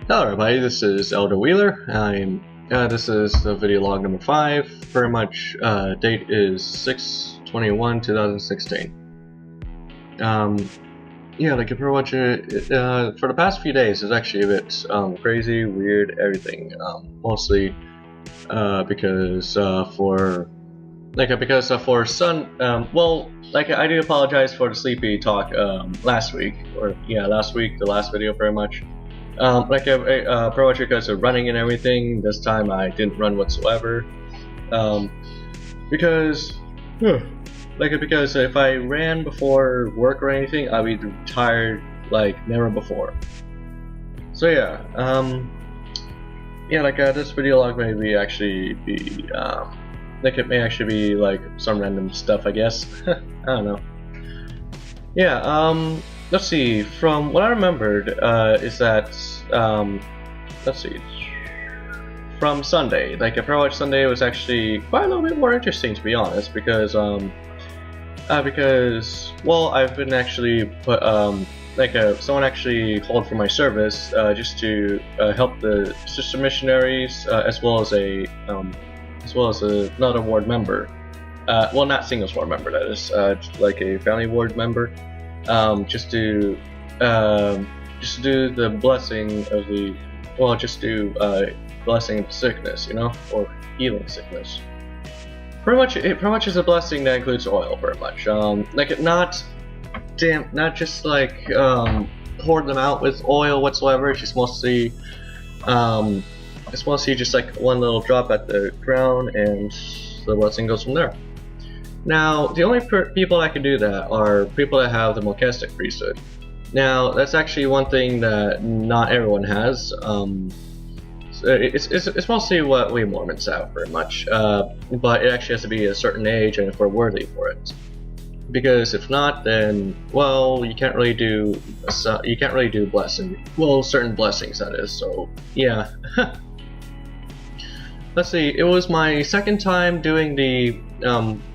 Hello everybody, this is Elder Wheeler. This is the video log number 5. Pretty much, date is 6/21/2016. Yeah, like pretty much, for the past few days, it's actually a bit crazy, weird, everything. Mostly because for well, like I do apologize for the sleepy talk last week, the last video, pretty much. Pretty much because of running and everything. This time I didn't run whatsoever. Because if I ran before work or anything, I'd be tired like never before. So yeah, this video log may be actually be it may actually be like some random stuff, I guess. I don't know. Yeah, let's see, from what I remembered, is that, let's see, from Sunday, like pretty much Sunday was actually quite a little bit more interesting, to be honest, because, well, I've been actually put, someone actually called for my service, just to, help the sister missionaries, as well as another ward member. Well, not singles ward member, that is, like a family ward member. Just to do the blessing of the, well, just do blessing of sickness, you know, or healing sickness. It pretty much is a blessing that includes oil, pretty much. Not just like pour them out with oil whatsoever. It's mostly just like one little drop at the ground, and the blessing goes from there. Now, the only people that can do that are people that have the Melchizedek priesthood. Now, that's actually one thing that not everyone has. It's mostly what we Mormons have, very much. But it actually has to be a certain age, and if we're worthy for it. Because if not, then, well, you can't really do blessing. Well, certain blessings, that is. So yeah. Let's see, it was my second time doing the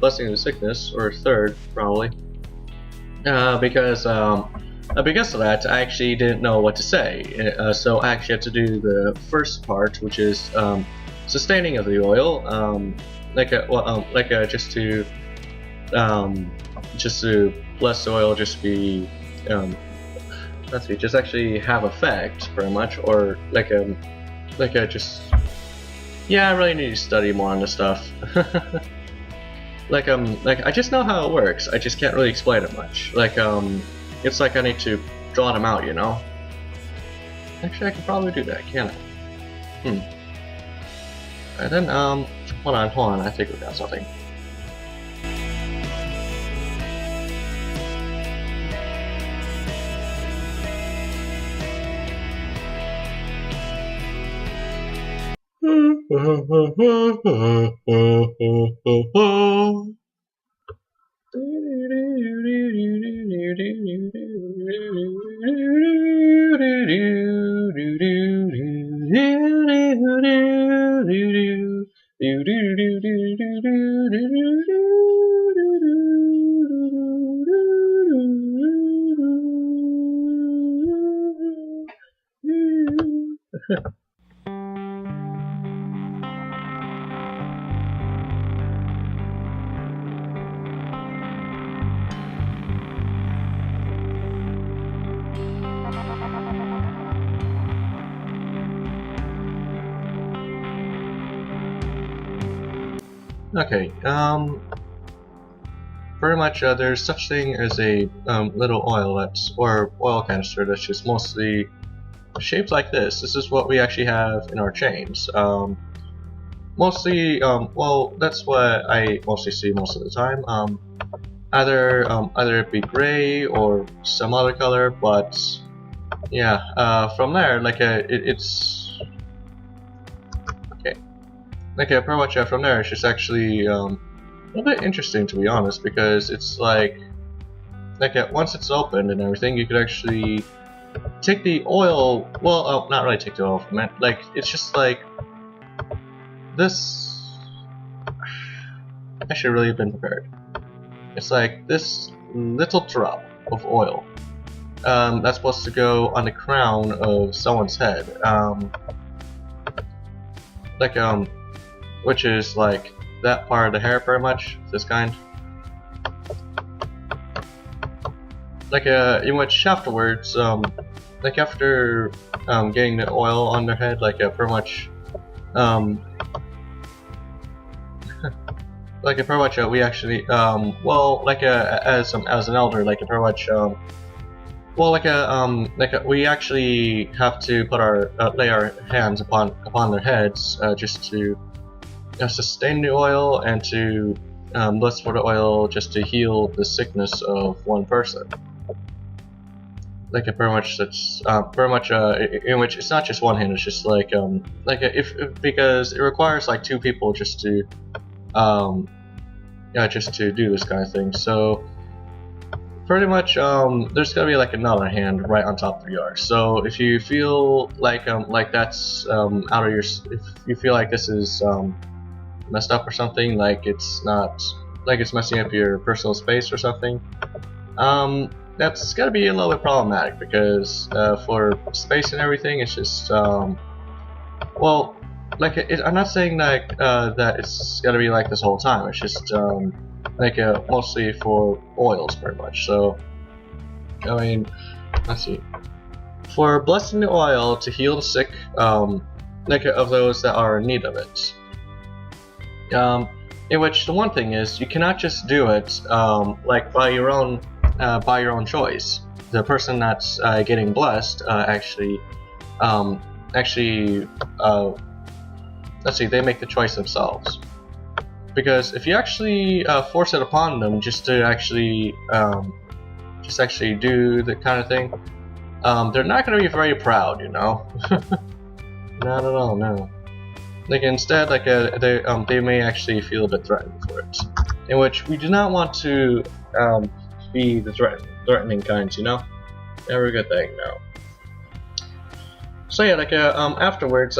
blessing of sickness, or third probably, because of that I actually didn't know what to say, so I actually had to do the first part, which is sustaining of the oil, just to bless the oil, just be just actually have effect, pretty much, or yeah, I really need to study more on this stuff. I just know how it works. I just can't really explain it much. It's like I need to draw them out, you know? Actually, I could probably do that, can't I? And then, hold on, I think we got something. Okay, pretty much there's such thing as a little oil canister that's just mostly shaped like this. This is what we actually have in our chains. Mostly, well, that's what I mostly see most of the time. Either it be gray or some other color, but yeah, from there, it's okay. Pretty much from there, it's just actually a little bit interesting, to be honest, because it's once it's opened and everything, you could actually take the oil. Well, not really take the oil from it. It's just like this. I should really have been prepared. It's like this little drop of oil, that's supposed to go on the crown of someone's head. Like which is like that part of the hair, pretty much. This kind. Like in which afterwards, like after getting the oil on their head, like pretty much, like pretty much we actually, well, like as an elder, like pretty much, well, like we actually have to put our lay our hands upon their heads just to sustain the oil and to bless for the oil just to heal the sickness of one person. Like pretty much that's pretty much in which it's not just one hand. It's just like if because it requires like two people just to yeah, just to do this kind of thing. So pretty much there's gonna be like another hand right on top of yours. So if you feel like that's out of your, if you feel like this is messed up or something, like it's not, like it's messing up your personal space or something, that's gonna be a little bit problematic, because for space and everything, it's just well, like I'm not saying like that it's gonna be like this whole time. It's just like mostly for oils, pretty much. So I mean, let's see, for blessing the oil to heal the sick, like of those that are in need of it. In which the one thing is, you cannot just do it like by your own choice. The person that's getting blessed actually let's see, they make the choice themselves. Because if you actually force it upon them just to actually do the kind of thing, they're not going to be very proud, you know. Not at all, no. Like instead, like they may actually feel a bit threatened for it. In which we do not want to be the threatening kinds, you know. Never a good thing, no. So yeah, like afterwards,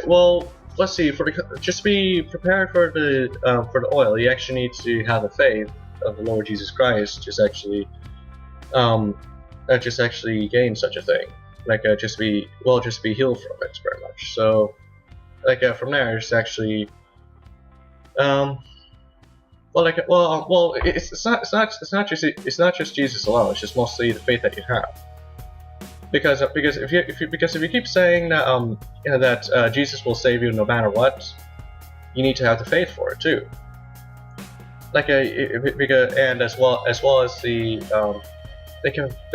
well, let's see, just be prepared for the oil. You actually need to have the faith of the Lord Jesus Christ, just actually gain such a thing. Like just be healed from it, very much. So like from there, it's actually it's not just Jesus alone. It's just mostly the faith that you have. Because if you keep saying that that Jesus will save you no matter what, you need to have the faith for it too. Like and as well as the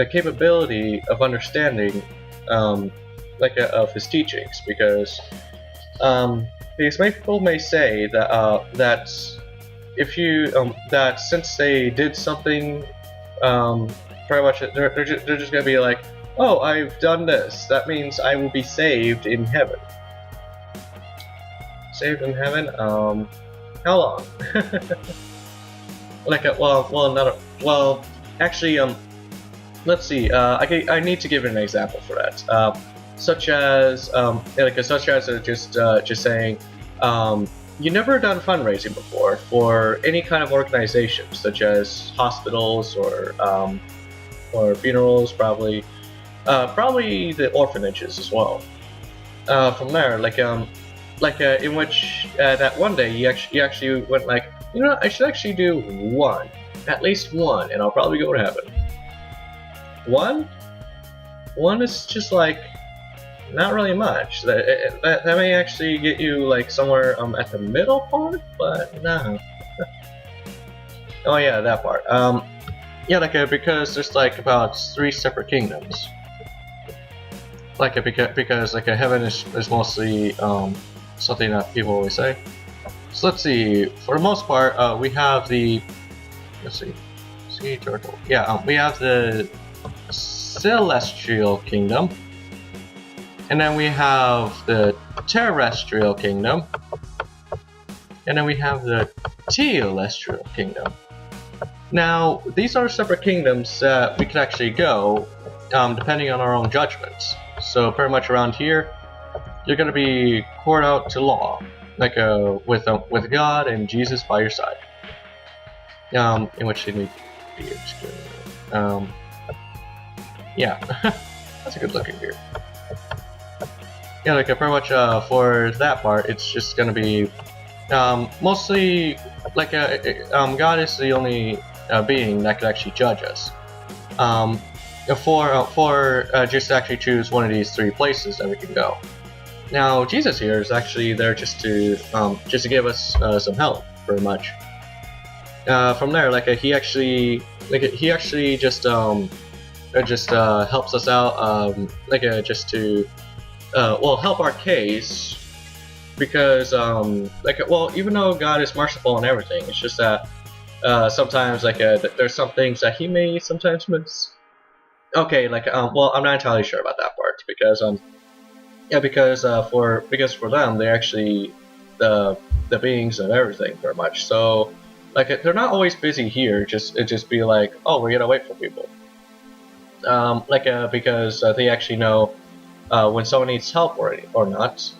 capability of understanding of his teachings, because many people may say that that if you that since they did something, pretty much they're just gonna be like, oh, I've done this, that means I will be saved in heaven. Saved in heaven? How long? Actually, let's see, I need to give an example for that. Such as just saying, you never done fundraising before for any kind of organization, such as hospitals or funerals, probably the orphanages as well. From there, in which that one day you actually went like, you know, I should actually do at least one, and I'll probably go to heaven. One is just like not really much. That may actually get you like somewhere at the middle part, but no. Oh yeah, that part. Yeah, because there's like about 3 separate kingdoms. Because heaven is mostly something that people always say. So let's see. For the most part, we have the sea turtle. Yeah, we have the celestial kingdom, and then we have the terrestrial kingdom, and then we have the telestial kingdom. Now, these are separate kingdoms that we can actually go, depending on our own judgments. So pretty much around here, you're going to be poured out to law, like with God and Jesus by your side. In which you need to be Yeah, that's a good looking beard. Yeah, like pretty much for that part, it's just gonna be mostly like God is the only being that could actually judge us. For just to actually choose one of these three places that we can go. Now Jesus here is actually there just to give us some help, pretty much. From there, like he actually just helps us out, just to well, help our case, because well, even though God is merciful and everything, it's just that sometimes there's some things that he may sometimes miss. Okay, well, I'm not entirely sure about that part, because yeah, because for them, they're actually the beings of everything, pretty much. So they're not always busy here. It just be like, oh, we're gonna wait for people. Because they actually know when someone needs help or not.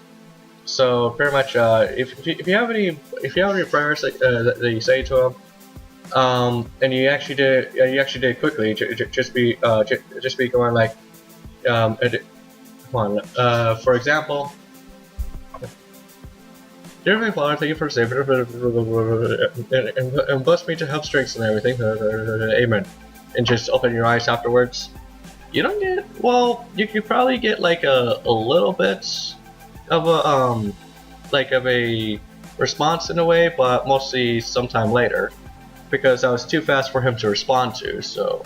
So pretty much, if you have any prayers that you say to them, and you actually did it quickly, just be going like, come on, for example, dear Heavenly Father, thank you for saving and bless me to help strengthen everything. Amen. And just open your eyes afterwards. You don't get, well, you could probably get like a little bit of a response in a way, but mostly sometime later, because I was too fast for him to respond to. So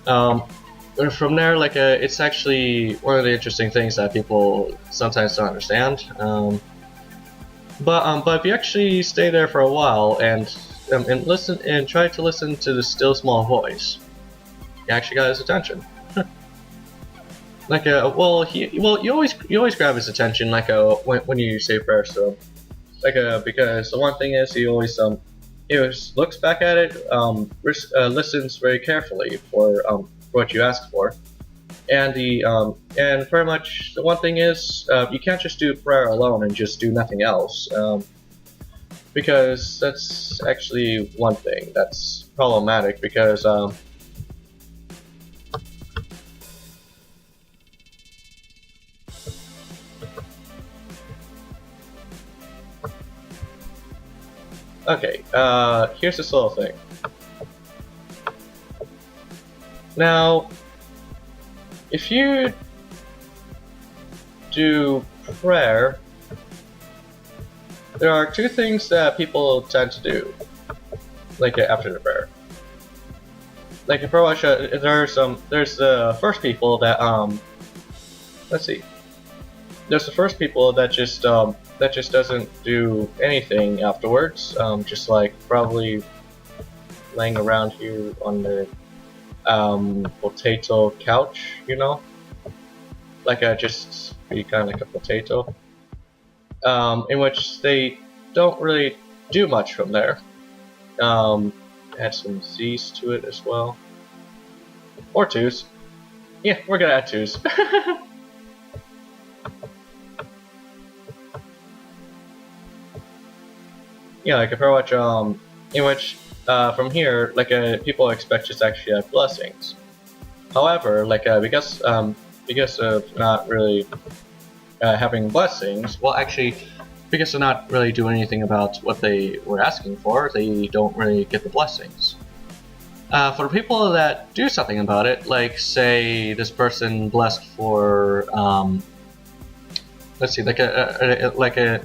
from there, it's actually one of the interesting things that people sometimes don't understand. But if you actually stay there for a while and listen and try to listen to the still small voice, you actually got his attention. Well, you always grab his attention when you say prayers to him, because the one thing is he always looks back at it, listens very carefully for what you ask for, and pretty much the one thing is you can't just do prayer alone and just do nothing else, because that's actually one thing that's problematic, because okay, here's this little thing. Now, if you do prayer, there are two things that people tend to do, after the prayer. In Croatia, there's the first people that let's see. There's the first people that just doesn't do anything afterwards, just probably laying around here on the potato couch, you know, just be kind of like a potato, in which they don't really do much from there. Add some Z's to it as well, or 2's. Yeah, we're gonna add 2's. Yeah, pretty much, in which, from here, people expect just to actually have blessings. However, because of not really having blessings, well, actually, because they're not really doing anything about what they were asking for, they don't really get the blessings. For the people that do something about it, say this person blessed for, let's see, okay,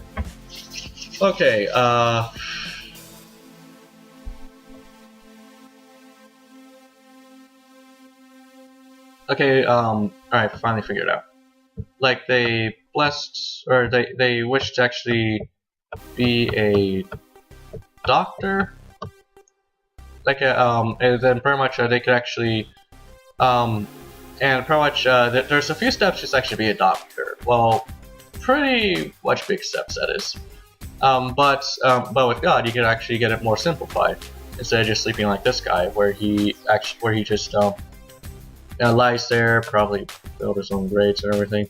okay, alright, finally figured it out. They blessed, or they wish to actually be a doctor, and then pretty much they could actually, and pretty much there's a few steps just to actually be a doctor. Well, pretty much big steps, that is. But with God, you can actually get it more simplified, instead of just sleeping like this guy, where he just lies there, probably build his own grades and everything.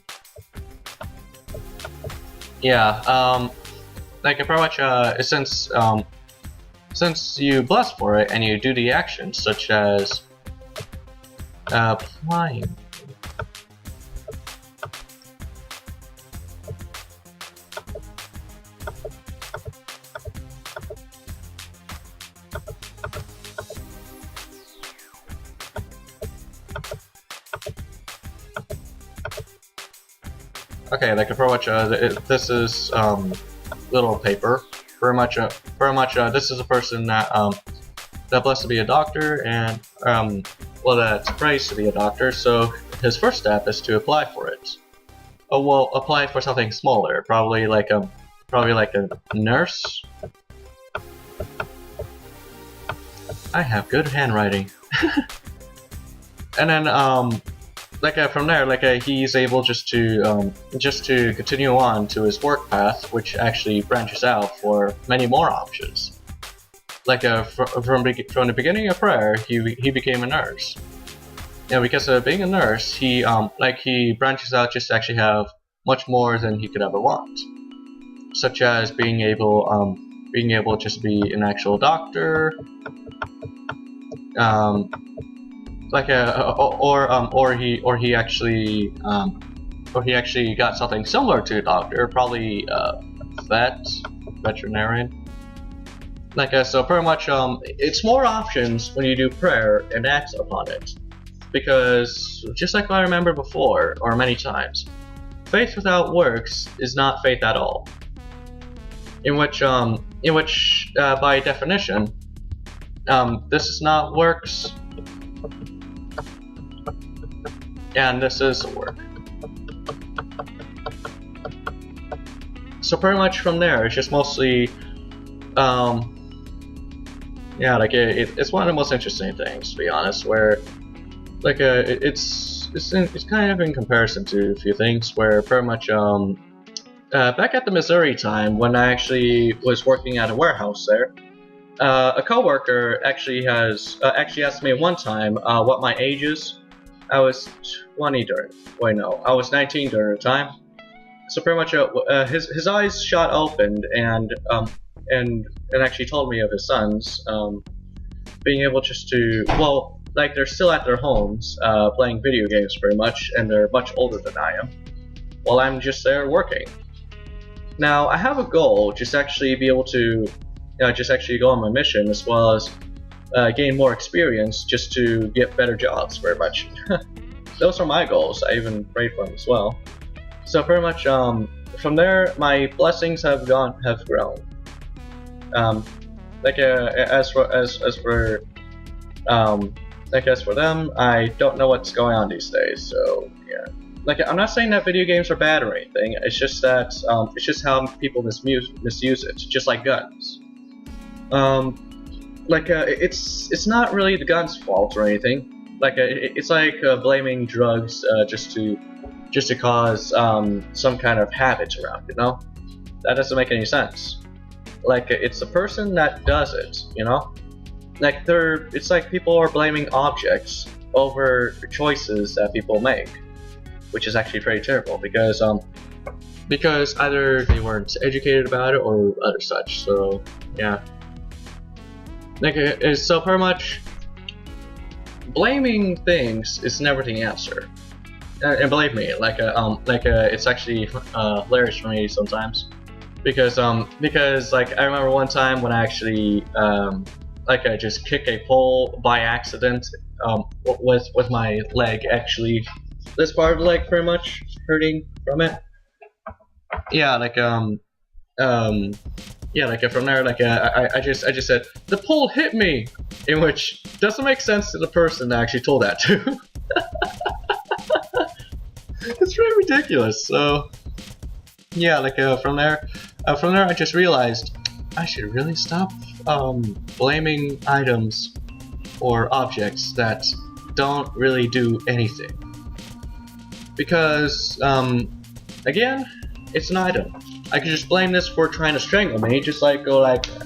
Yeah, pretty much since you bless for it and you do the actions such as applying Okay, like pretty much, this is little paper. Very much, this is a person that blessed to be a doctor and well, that's praised to be a doctor. So his first step is to apply for it. Oh well, apply for something smaller, probably like a nurse. I have good handwriting. And then from there, he's able just to continue on to his work path, which actually branches out for many more options. From the beginning of prayer, he became a nurse. Yeah, because of being a nurse, he branches out just to actually have much more than he could ever want, such as being able just to be an actual doctor, he actually got something similar to a doctor, probably veterinarian. So pretty much it's more options when you do prayer and act upon it, because just like I remember before or many times, faith without works is not faith at all. In which by definition, this is not works, and this is a work. So pretty much from there, it's just mostly, it's one of the most interesting things, to be honest. Where, it's kind of in comparison to a few things. Where pretty much, back at the Missouri time, when I actually was working at a warehouse there, a coworker actually asked me one time what my age is. I was 20 I was 19 during the time. So pretty much, his eyes shot open and actually told me of his sons being able just to, well, they're still at their homes playing video games pretty much, and they're much older than I am, while I'm just there working. Now I have a goal, just actually be able to just actually go on my mission, as well as gain more experience just to get better jobs, very much. Those are my goals. I even prayed for them as well. So pretty much from there, my blessings have grown. As for them, I don't know what's going on these days. So yeah, I'm not saying that video games are bad or anything. It's just that it's just how people misuse it, just like guns. It's not really the gun's fault or anything. It's like blaming drugs just to cause some kind of habit around, you know? That doesn't make any sense. It's the person that does it, you know? It's like people are blaming objects over choices that people make, which is actually pretty terrible, because either they weren't educated about it or other such. So yeah. So pretty much, blaming things is never the answer. And believe me, it's actually hilarious for me sometimes, because I remember one time when I actually I just kicked a pole by accident with my leg, actually this part of the leg pretty much hurting from it. Yeah, from there, I just said, the pole hit me, in which doesn't make sense to the person that actually told that to. It's really ridiculous. So yeah, from there I just realized I should really stop blaming items or objects that don't really do anything, because again, it's an item. I could just blame this for trying to strangle me, just go like, if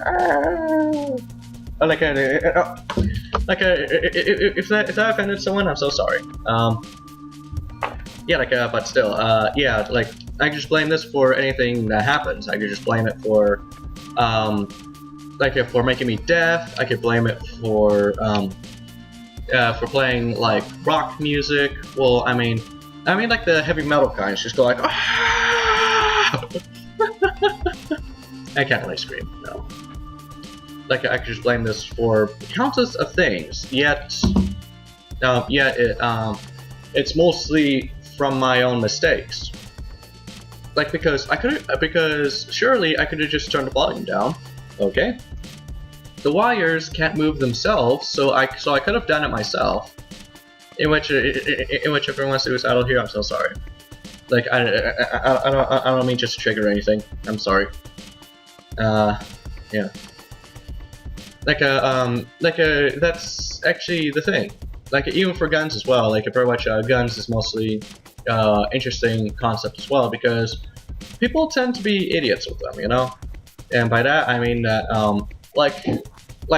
that offended someone, I'm so sorry. But still, I could just blame this for anything that happens. I could just blame it for, for making me deaf. I could blame it for playing rock music. Well, I mean the heavy metal kinds, just go like, ah! I can't really scream, no. I could just blame this for countless of things, yet it's mostly from my own mistakes. like because surely I could have just turned the volume down. Okay. The wires can't move themselves, so I could have done it myself. In which everyone wants to do idle here, I'm so sorry. Like I don't mean just to trigger anything. I'm sorry. Yeah. That's actually the thing. Like even for guns as well. Like pretty much guns is mostly interesting concept as well because people tend to be idiots with them, you know. And by that I mean that like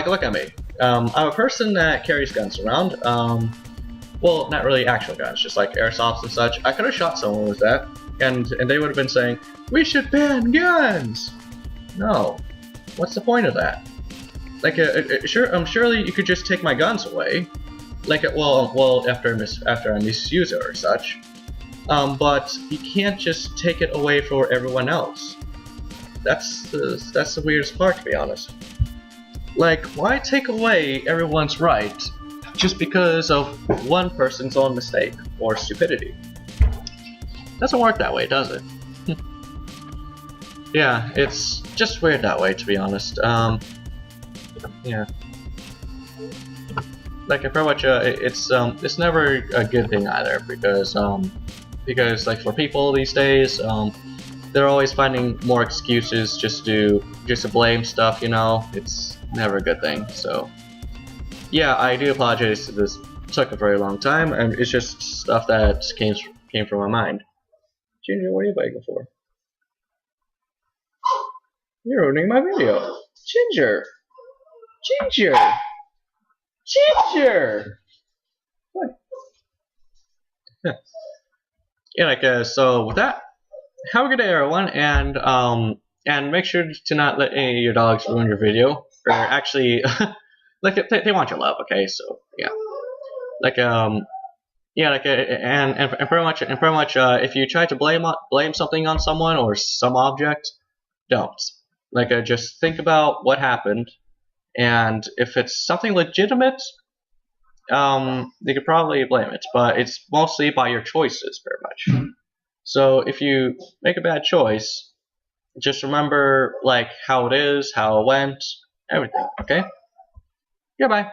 look at me. I'm a person that carries guns around. Well, not really actual guns, just like airsofts and such. I could have shot someone with that, and they would have been saying, "We should ban guns." No, what's the point of that? Like, surely you could just take my guns away. Like, well, after I misuse it or such. But you can't just take it away for everyone else. That's the weirdest part, to be honest. Like, why take away everyone's right just because of one person's own mistake or stupidity? Doesn't work that way, does it? Yeah, it's just weird that way, to be honest. Yeah. Like pretty much, it's never a good thing either because like for people these days, they're always finding more excuses just to blame stuff. You know, it's never a good thing. So. Yeah, I do apologize. This took a very long time, and it's just stuff that came from my mind. Ginger, what are you begging for? You're ruining my video. Ginger! Ginger! Ginger! What? Yeah, like, so with that, have a good day, everyone, and make sure to not let any of your dogs ruin your video, or actually, like, they want your love, okay, so, yeah. Like, yeah, like, and pretty much, if you try to blame something on someone or some object, don't. Like, just think about what happened, and if it's something legitimate, you could probably blame it, but it's mostly by your choices, very much. So if you make a bad choice, just remember, like, how it is, how it went, everything, okay? Goodbye.